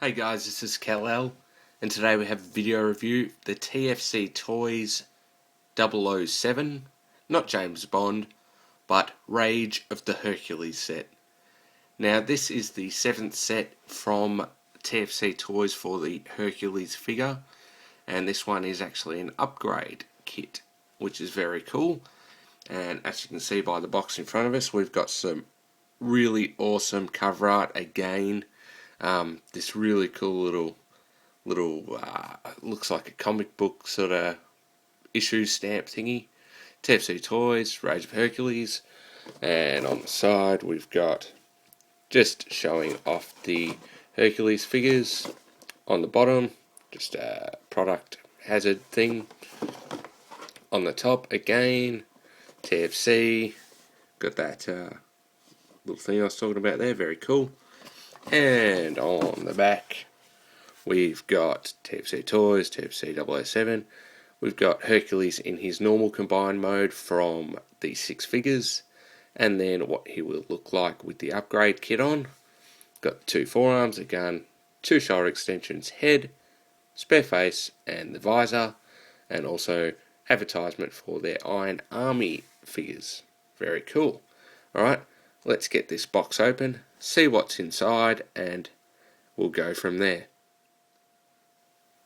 Hey guys, this is Kal-El, and today we have a video review of the TFC Toys 007, not James Bond, but Rage of the Hercules set. Now this is the 7th set from TFC Toys for the Hercules figure, and this one is actually an upgrade kit, which is very cool. And as you can see by the box in front of us, we've got some really awesome cover art again. This really cool little looks like a comic book sort of issue stamp thingy. TFC Toys, Rage of Hercules, and on the side we've got just showing off the Hercules figures. On the bottom, just a product hazard thing. On the top again, TFC, got that little thing I was talking about there, very cool. And on the back, we've got TFC Toys, TFC 007. We've got Hercules in his normal combined mode from the 6 figures, and then what he will look like with the upgrade kit on. Got 2 forearms, a gun, 2 shoulder extensions, head, spare face, and the visor, and also advertisement for their Iron Army figures. Very cool. Alright, let's get this box open, see what's inside, and we'll go from there.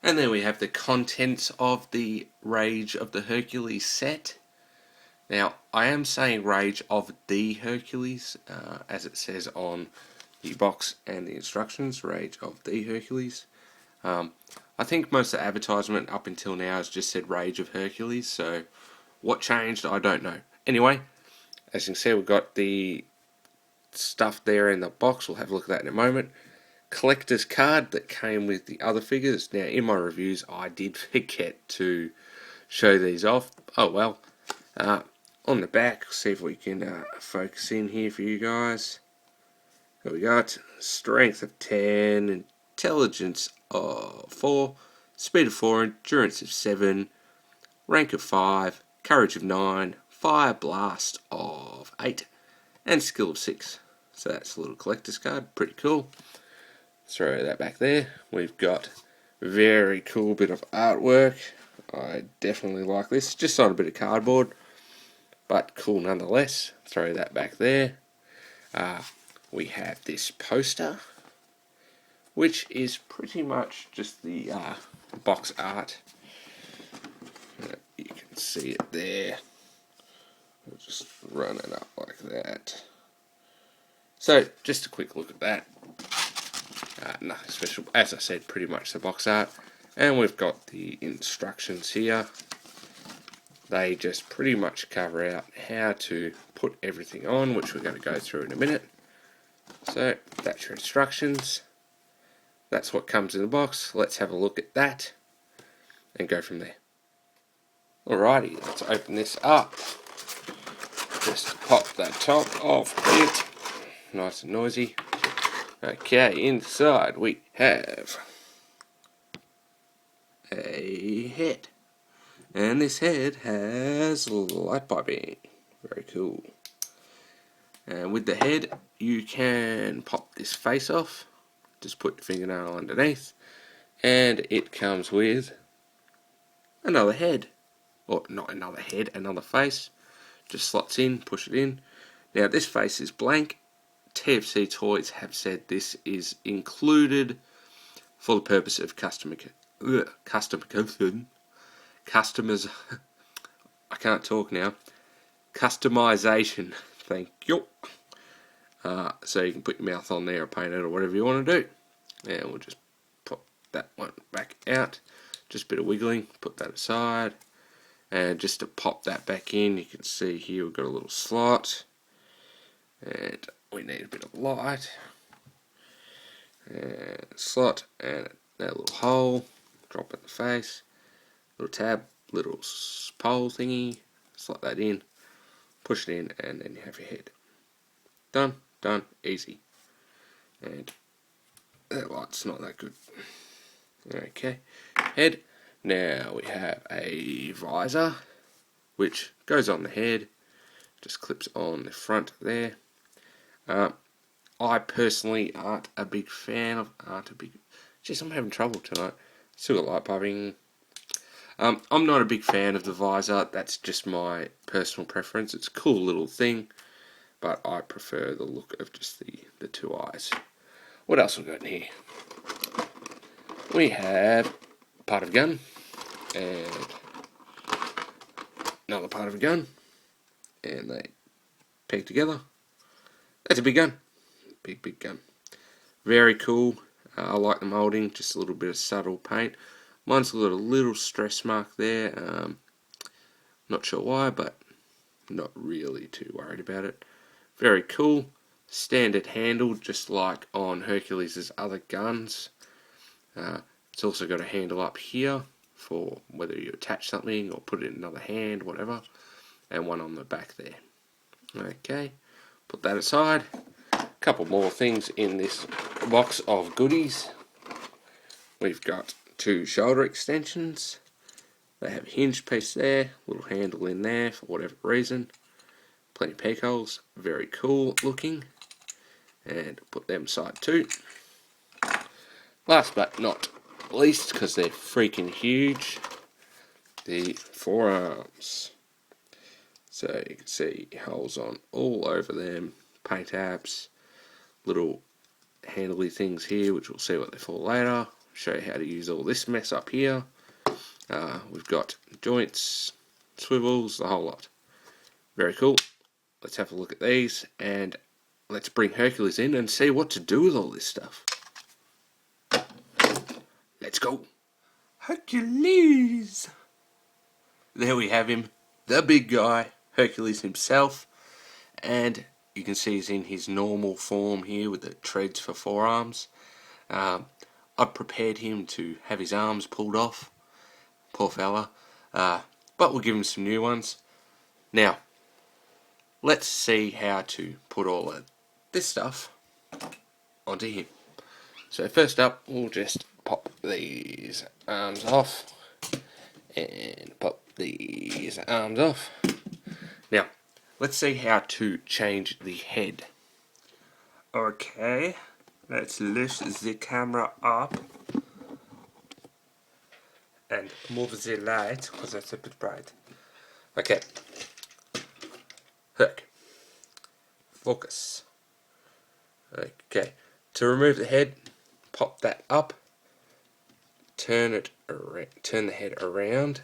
And then we have the contents of the Rage of the Hercules set. Now, I am saying Rage of the Hercules, as it says on the box and the instructions, Rage of the Hercules. I think most of the advertisement up until now has just said Rage of Hercules, so what changed, I don't know. Anyway, as you can see, we've got the stuff there in the box. We'll have a look at that in a moment. Collector's card that came with the other figures. Now, in my reviews, I did forget to show these off. Oh well. On the back, see if we can focus in here for you guys. So we got strength of 10, intelligence of 4, speed of 4, endurance of 7, rank of 5, courage of 9, fire blast of 8, and skill of 6. So that's a little collector's card, pretty cool. Throw that back there. We've got a very cool bit of artwork. I definitely like this. Just on a bit of cardboard, but cool nonetheless. Throw that back there. We have this poster, which is pretty much just the box art. You can see it there. We'll just run it up like that. So, just a quick look at that. Nothing special. As I said, pretty much the box art. And we've got the instructions here. They just pretty much cover out how to put everything on, which we're going to go through in a minute. So, that's your instructions. That's what comes in the box. Let's have a look at that and go from there. Alrighty, let's open this up. Just pop that top off a bit. Nice and noisy. Okay, inside we have a head. And this head has light piping. Very cool. And with the head, you can pop this face off. Just put your fingernail underneath. And it comes with another head. Or not another head, another face. Just slots in, push it in. Now this face is blank. TFC Toys have said this is included for the purpose of customers. I can't talk now. Customization. Thank you. So you can put your mouth on there or paint it or whatever you want to do. And we'll just pop that one back out. Just a bit of wiggling. Put that aside. And just to pop that back in, you can see here we've got a little slot. And we need a bit of light. And slot and that little hole. Drop in the face. Little tab, little pole thingy. Slot that in. Push it in and then you have your head. Done. Done. Easy. And that light's not that good. Okay. Head. Now we have a visor, which goes on the head, just clips on the front there. I personally aren't a big fan of, Jeez, I'm having trouble tonight. Still got light bubbling. I'm not a big fan of the visor. That's just my personal preference. It's a cool little thing, but I prefer the look of just the two eyes. What else have we got in here? We have part of a gun and another part of a gun, and they peg together. That's a big gun. Big gun. Very cool. I like the moulding, just a little bit of subtle paint. Mine's got a little stress mark there. Not sure why, but not really too worried about it. Very cool. Standard handle, just like on Hercules' other guns. It's also got a handle up here for whether you attach something or put it in another hand, whatever. And one on the back there. Okay, put that aside. A couple more things in this box of goodies. We've got 2 shoulder extensions. They have a hinge piece there, little handle in there for whatever reason. Plenty of peg holes, very cool looking. And put them aside too. Last but not least, because they're freaking huge, the forearms. So you can see holes on all over them, paint apps, little handly things here, which we'll see what they're for later. Show you how to use all this mess up here. We've got joints, swivels, the whole lot. Very cool. Let's have a look at these and let's bring Hercules in and see what to do with all this stuff. Let's go. Hercules! There we have him, the big guy, Hercules himself. And you can see he's in his normal form here with the treads for forearms. I've prepared him to have his arms pulled off. Poor fella. But we'll give him some new ones. Now, let's see how to put all of this stuff onto him. So first up, we'll just pop these arms off. And pop these arms off. Now, let's see how to change the head. Okay, let's lift the camera up and move the light because that's a bit bright. Okay, Herc, focus. Okay, to remove the head, pop that up, turn the head around,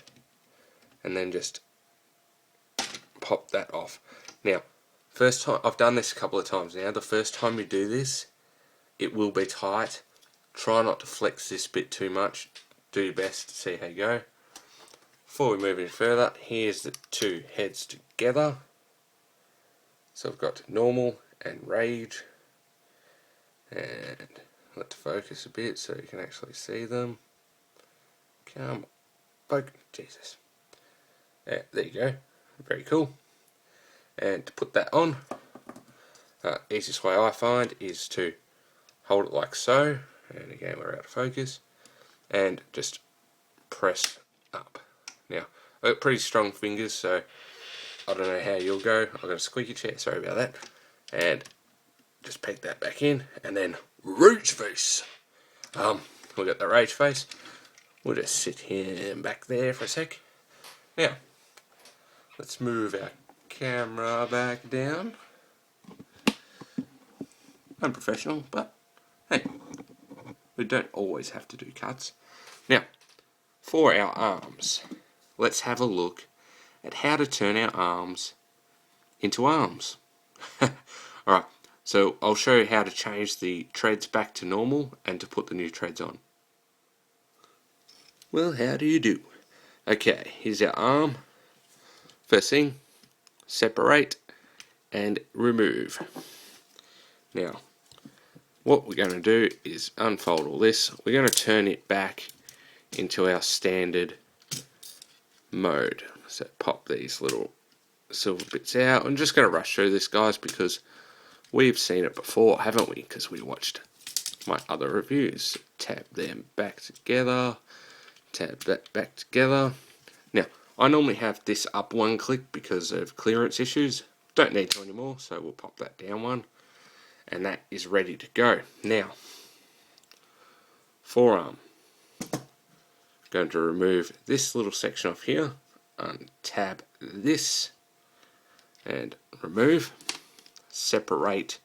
and then just pop that off. Now, first time I've done this a couple of times now. The first time you do this, it will be tight. Try not to flex this bit too much. Do your best to see how you go. Before we move any further, here's the 2 heads together. So I've got normal and rage. And let's focus a bit so you can actually see them. Come on, focus. Jesus. Yeah, there you go. Very cool. And to put that on, easiest way I find is to hold it like so. And again, we're out of focus. And just press up. Now, I've got pretty strong fingers, so I don't know how you'll go. I've got a squeaky chair, sorry about that. And just peg that back in, and then rage face. We've got the rage face. We'll just sit here back there for a sec. Now, let's move our camera back down. Unprofessional, but hey, we don't always have to do cuts. Now, for our arms, let's have a look at how to turn our arms into arms. Alright, so I'll show you how to change the treads back to normal and to put the new treads on. Well, how do you do? Okay, here's our arm. First thing, separate and remove. Now, what we're going to do is unfold all this. We're going to turn it back into our standard mode. So pop these little silver bits out. I'm just going to rush through this, guys, because we've seen it before, haven't we? Because we watched my other reviews. Tab them back together. Tab that back together. Now, I normally have this up one click because of clearance issues. Don't need to anymore, so we'll pop that down one. And that is ready to go. Now, forearm. Going to remove this little section off here, untab this, and remove, separate,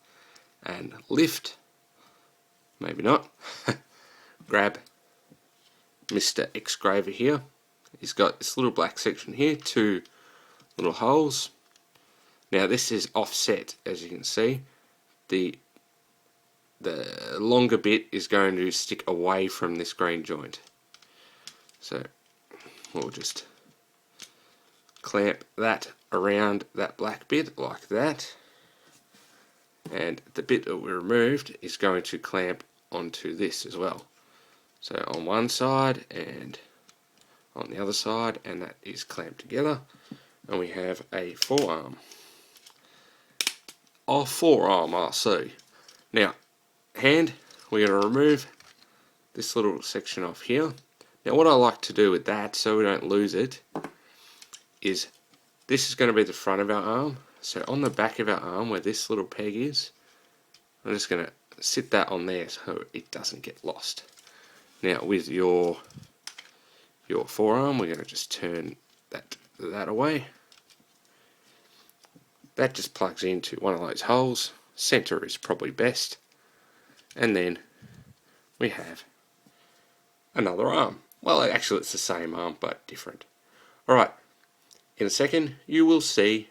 and lift. Maybe not. Grab Mr. Exgraver here. He's got this little black section here, 2 little holes. Now this is offset, as you can see. The longer bit is going to stick away from this green joint. So we'll just clamp that around that black bit like that. And the bit that we removed is going to clamp onto this as well. So on one side and on the other side, and that is clamped together. And we have a forearm. Our forearm RC. Now, hand, we're going to remove this little section off here. Now what I like to do with that, so we don't lose it, is this is going to be the front of our arm. So on the back of our arm, where this little peg is, I'm just going to sit that on there so it doesn't get lost. Now with your forearm, we're going to just turn that away. That just plugs into one of those holes. Center is probably best. And then we have another arm. Well, actually it's the same arm, but different. Alright, in a second you will see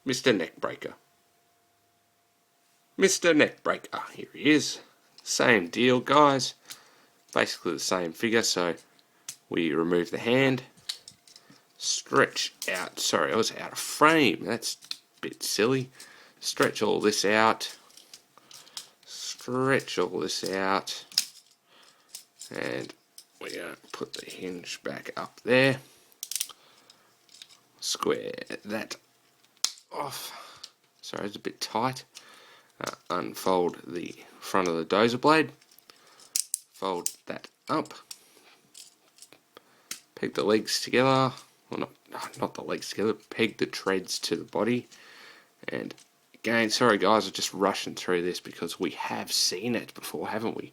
Mr. Neckbreaker. Mr. Neckbreaker, here he is. Same deal, guys. Basically the same figure, so we remove the hand, stretch out, sorry, I was out of frame, that's a bit silly. Stretch all this out, stretch all this out, and we're going to put the hinge back up there, square that off, sorry it's a bit tight, unfold the front of the dozer blade, fold that up, peg the legs together, well not the legs together, peg the treads to the body, and again, sorry guys, I'm just rushing through this because we have seen it before, haven't we,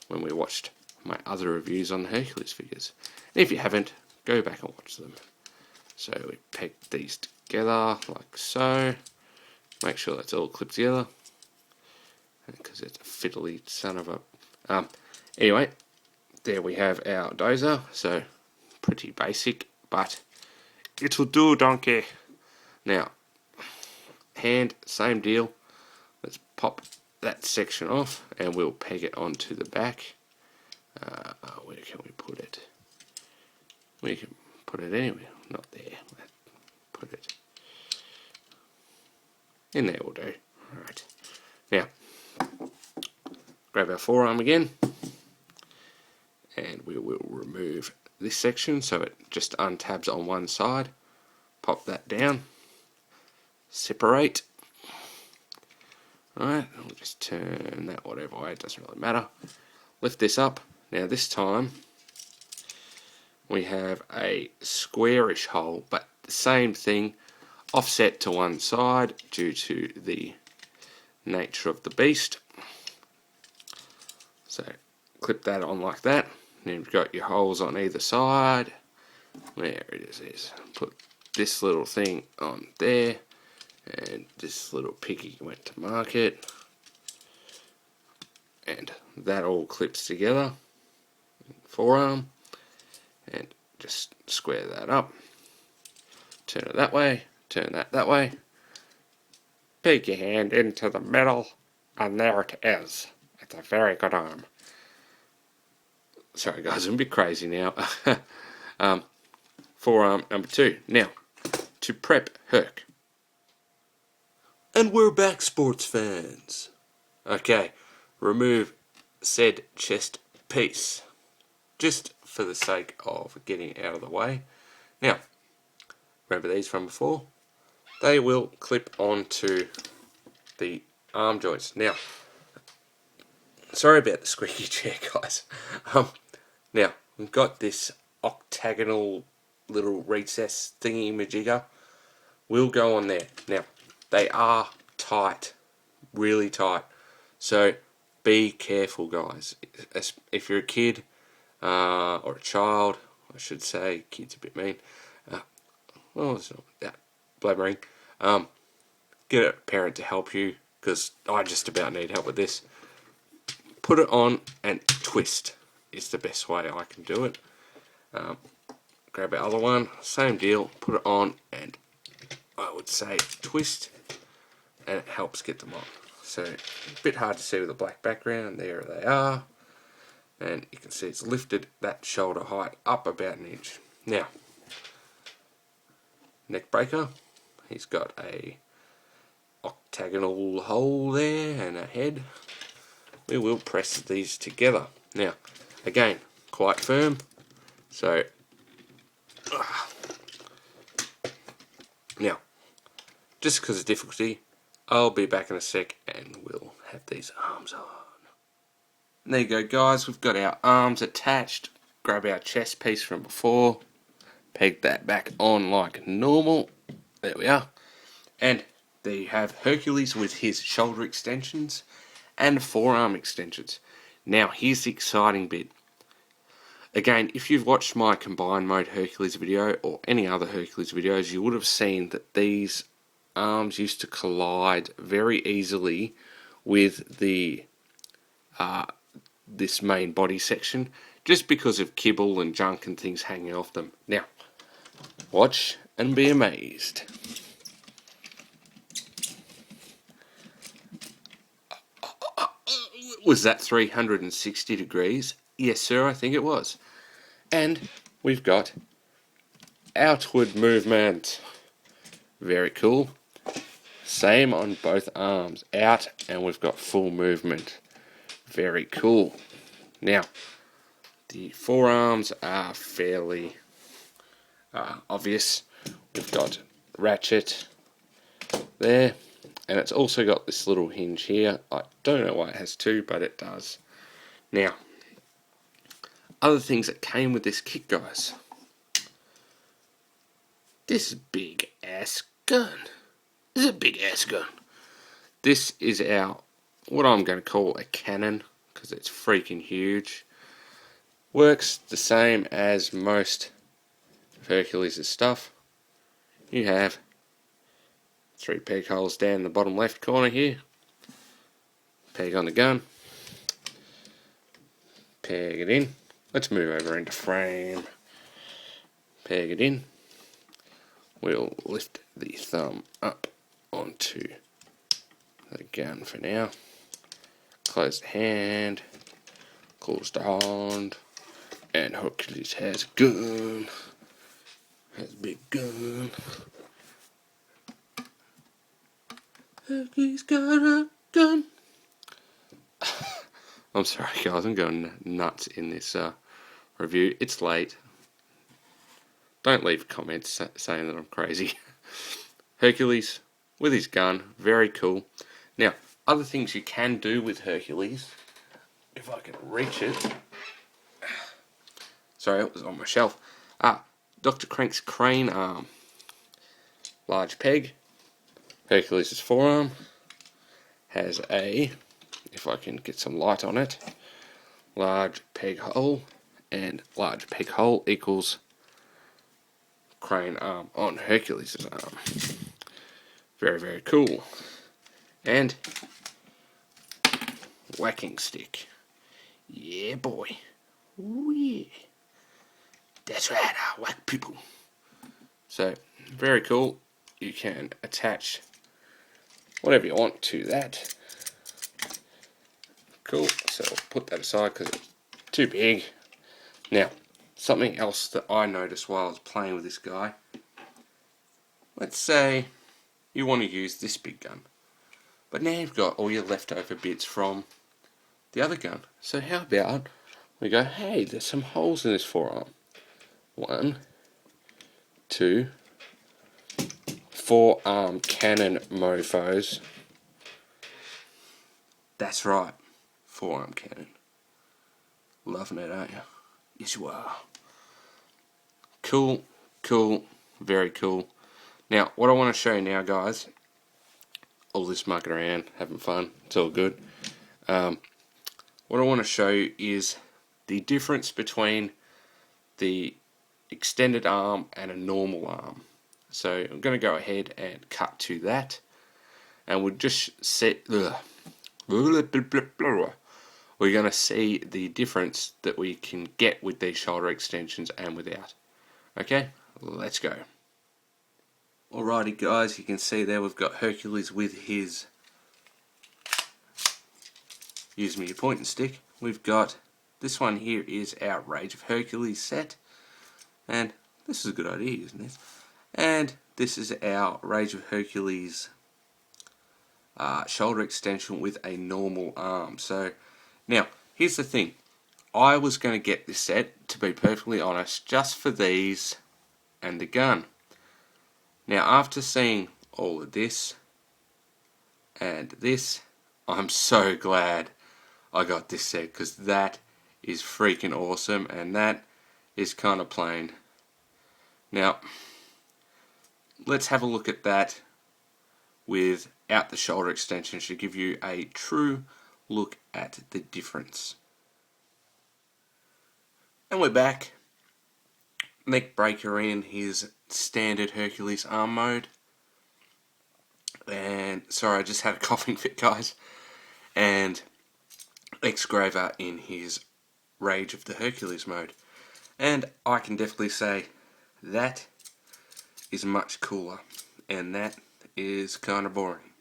when we watched my other reviews on the Hercules figures. And if you haven't, go back and watch them. So we peg these together like so, make sure that's all clipped together, because it's a fiddly son of a... anyway, there we have our dozer, so pretty basic, but it'll do, donkey. Now, hand, same deal. Let's pop that section off and we'll peg it onto the back. Where can we put it? We can put it anywhere, not there. Let's put it in there will do. Alright. Now, grab our forearm again and we will remove this section so it just untabs on one side. Pop that down. Separate. Alright, we'll just turn that whatever way, it doesn't really matter. Lift this up. Now this time we have a squarish hole, but the same thing, offset to one side due to the nature of the beast. So clip that on like that. Then you've got your holes on either side. There it is. Put this little thing on there, and this little piggy went to market, and that all clips together. Forearm, and just square that up. Turn it that way. Turn that way. Peg your hand into the middle, and there it is. It's a very good arm. Sorry guys, I'm a bit crazy now. Forearm number 2. Now, to prep Herc. And we're back, sports fans. Okay, remove said chest piece, just for the sake of getting out of the way. Now, remember these from before? They will clip onto the arm joints. Now, sorry about the squeaky chair, guys. Now, we've got this octagonal little recess thingy-majigger. Will go on there. Now, they are tight, really tight. So, be careful, guys. If you're a kid or a child, I should say, kid's a bit mean. Well, it's not that blabbering. Get a parent to help you, because I just about need help with this. Put it on and twist is the best way I can do it. Grab the other one, same deal, put it on and I would say twist, and it helps get them on. So a bit hard to see with the black background, there they are, and you can see it's lifted that shoulder height up about an inch. Now, neck breaker, he's got a octagonal hole there and a head. We will press these together. Now, again, quite firm, so now, just because of difficulty, I'll be back in a sec and we'll have these arms on. And there you go, guys, we've got our arms attached. Grab our chest piece from before, peg that back on like normal. There we are. And there you have Hercules with his shoulder extensions and forearm extensions. Now, here's the exciting bit. Again, if you've watched my combined mode Hercules video or any other Hercules videos, you would have seen that these arms used to collide very easily with the this main body section, just because of kibble and junk and things hanging off them. Now, watch and be amazed. Was that 360 degrees? Yes, sir, I think it was. And we've got outward movement. Very cool. Same on both arms. Out, and we've got full movement. Very cool. Now, the forearms are fairly obvious. We've got ratchet there, and it's also got this little hinge here. I don't know why it has two, but it does. Now, other things that came with this kit, guys. This big ass gun. This is a big ass gun. This is our, what I'm going to call a cannon, because it's freaking huge. Works the same as most of Hercules' stuff. You have 3 peg holes down the bottom left corner here. Peg on the gun. Peg it in. Let's move over into frame. Peg it in. We'll lift the thumb up onto the gun for now. Close the hand. Close the hand. And Hercules has a gun. Has a big gun. Hercules got a gun. I'm sorry, guys. I'm going nuts in this review. It's late. Don't leave comments saying that I'm crazy. Hercules with his gun. Very cool. Now, other things you can do with Hercules, if I can reach it. Sorry, it was on my shelf. Dr. Crank's crane arm. Large peg. Hercules' forearm has a, if I can get some light on it, large peg hole, and large peg hole equals crane arm on Hercules' arm. Very, very cool. And whacking stick. Yeah, boy. Ooh, yeah. That's right, I whack people. So, very cool. You can attach whatever you want to that. Cool, so I'll put that aside because it's too big. Now, something else that I noticed while I was playing with this guy. Let's say you want to use this big gun, but now you've got all your leftover bits from the other gun. So how about we go, hey, there's some holes in this forearm. 1, 2, forearm cannon mofos. That's right, forearm cannon. Loving it, aren't you? Yes, you are. Cool, cool, very cool. Now, what I want to show you now, guys, all this mucking around, having fun, it's all good. what I want to show you is the difference between the extended arm and a normal arm. So I'm going to go ahead and cut to that, and we'll just set we're going to see the difference that we can get with these shoulder extensions and without. Okay, let's go. Alrighty guys, you can see there we've got Hercules with his, use me your pointing stick. We've got this one here is our Rage of Hercules set, and this is a good idea, isn't it? And this is our Rage of Hercules shoulder extension with a normal arm. So now here's the thing, I was going to get this set, to be perfectly honest, just for these and the gun. Now after seeing all of this and this, I'm so glad I got this set, because that is freaking awesome, and that is kind of plain. Now let's have a look at that without the shoulder extension to give you a true look at the difference. And we're back. Neck breaker in his standard Hercules arm mode. And sorry, I just had a coughing fit, guys. And X-Graver in his Rage of the Hercules mode. And I can definitely say that is much cooler, and that is kind of boring.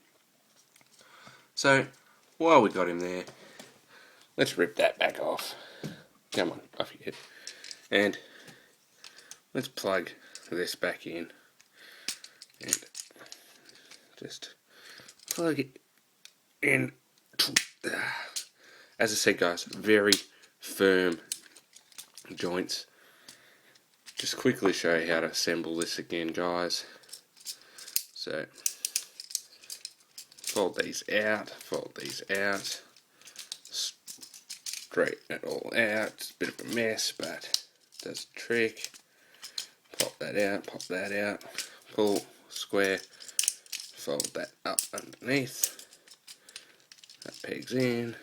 So while we got him there, let's rip that back off. Come on, off you get. And let's plug this back in, and just plug it in. As I said guys, very firm joints. Just quickly show you how to assemble this again, guys. So fold these out, straighten it all out. It's a bit of a mess, but it does the trick. Pop that out, pull, square, fold that up underneath. That pegs in,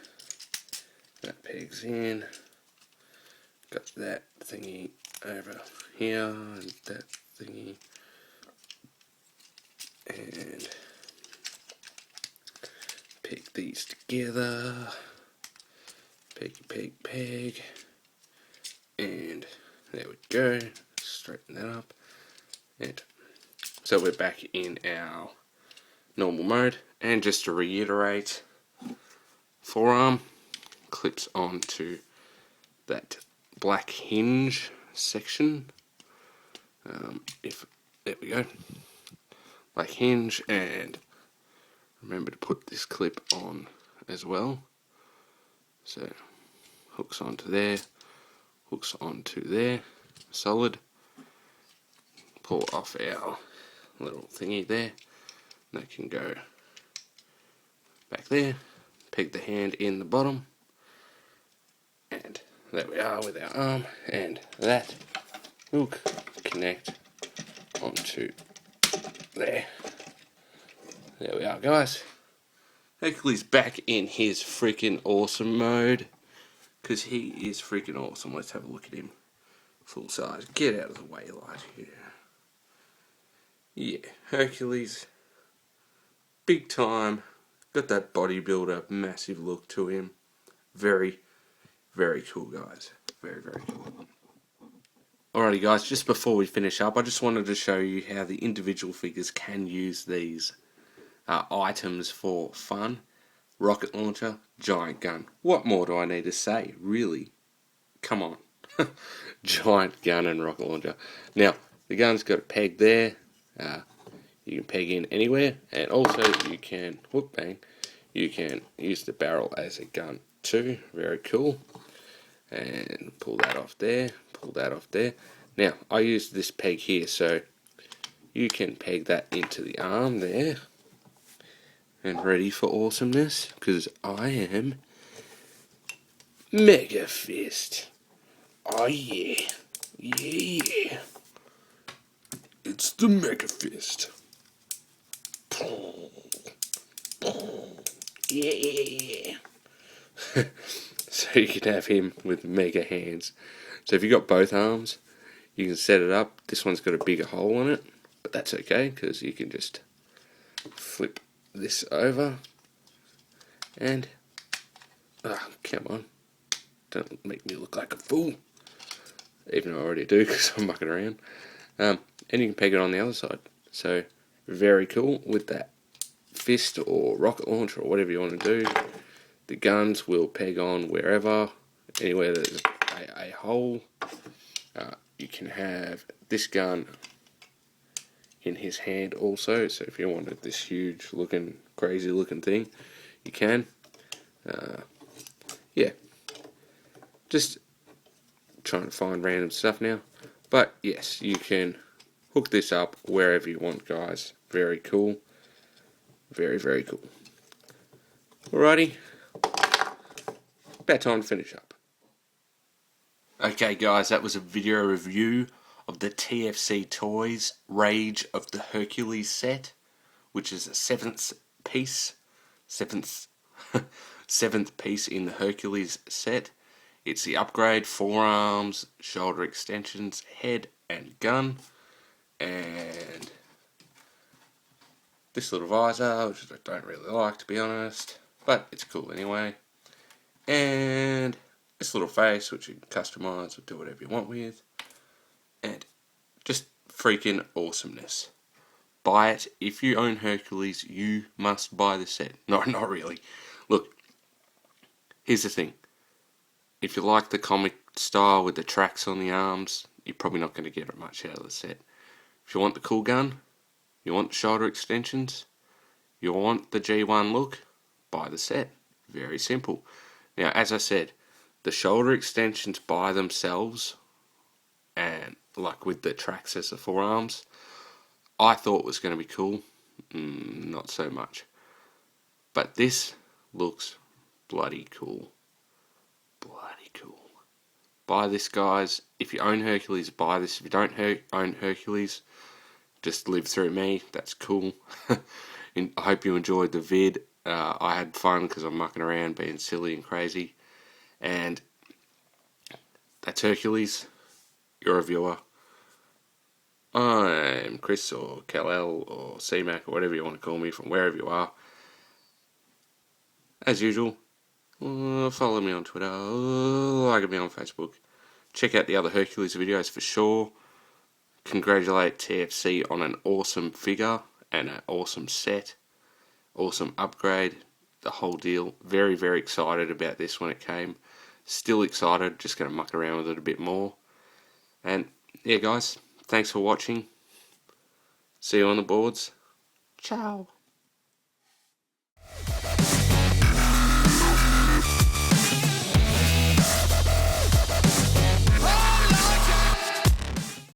got that thingy over here, and that thingy, and peg these together, peg, and there we go, straighten that up, and so we're back in our normal mode. And just to reiterate, forearm clips onto that black hinge section, there we go, black hinge, and remember to put this clip on as well. So hooks onto there, solid. Pull off our little thingy there, and that can go back there. Peg the hand in the bottom, and there we are with our arm, and that hook connect onto there. There we are, guys. Hercules back in his freaking awesome mode, because he is freaking awesome. Let's have a look at him full size. Get out of the way, light here. Yeah, Hercules, big time. Got that bodybuilder massive look to him. Very, very cool, guys. Very, very cool. Alrighty guys, just before we finish up, I just wanted to show you how the individual figures can use these items for fun. Rocket launcher, giant gun. What more do I need to say, really? Come on. Giant gun and rocket launcher. Now, the gun's got a peg there. You can peg in anywhere, and also you can, you can use the barrel as a gun too. Very cool. And pull that off there, Now, I use this peg here, so you can peg that into the arm there. And ready for awesomeness, because I am Mega Fist. Oh yeah. Yeah. It's the Mega Fist. Yeah. So you can have him with mega hands. So if you've got both arms, you can set it up. This one's got a bigger hole in it, but that's okay because you can just flip this over and... Ah, come on. Don't make me look like a fool. Even though I already do because I'm mucking around. And you can peg it on the other side. So, very cool with that fist or rocket launcher or whatever you want to do. The guns will peg on wherever, anywhere there's a hole. You can have this gun in his hand also. So if you wanted this huge looking, crazy looking thing, you can. Yeah. Just trying to find random stuff now. But yes, you can hook this up wherever you want, guys. Very cool. Very, very cool. Alrighty. About time to finish up. Okay guys, that was a video review of the TFC Toys Rage of the Hercules set, which is a seventh piece in the Hercules set. It's the upgrade, forearms, shoulder extensions, head and gun, and this little visor, which I don't really like to be honest, but it's cool anyway. And this little face, which you can customise or do whatever you want with. And just freaking awesomeness. Buy it. If you own Hercules, you must buy the set. No, not really. Look, here's the thing. If you like the comic style with the tracks on the arms, you're probably not going to get much out of the set. If you want the cool gun, you want the shoulder extensions, you want the G1 look, buy the set. Very simple. Now, as I said, the shoulder extensions by themselves, and like with the tracks as the forearms, I thought was going to be cool. Not so much. But this looks bloody cool. Bloody cool. Buy this, guys. If you own Hercules, buy this. If you don't own Hercules, just live through me. That's cool. I hope you enjoyed the vid. I had fun because I'm mucking around, being silly and crazy. And that's Hercules. You're a viewer. I'm Chris or Kal-El or C-Mac or whatever you want to call me from wherever you are. As usual, follow me on Twitter, like me on Facebook. Check out the other Hercules videos for sure. Congratulate TFC on an awesome figure and an awesome set. Awesome upgrade. The whole deal. Very, very excited about this when it came. Still excited. Just going to muck around with it a bit more. And yeah, guys. Thanks for watching. See you on the boards. Ciao.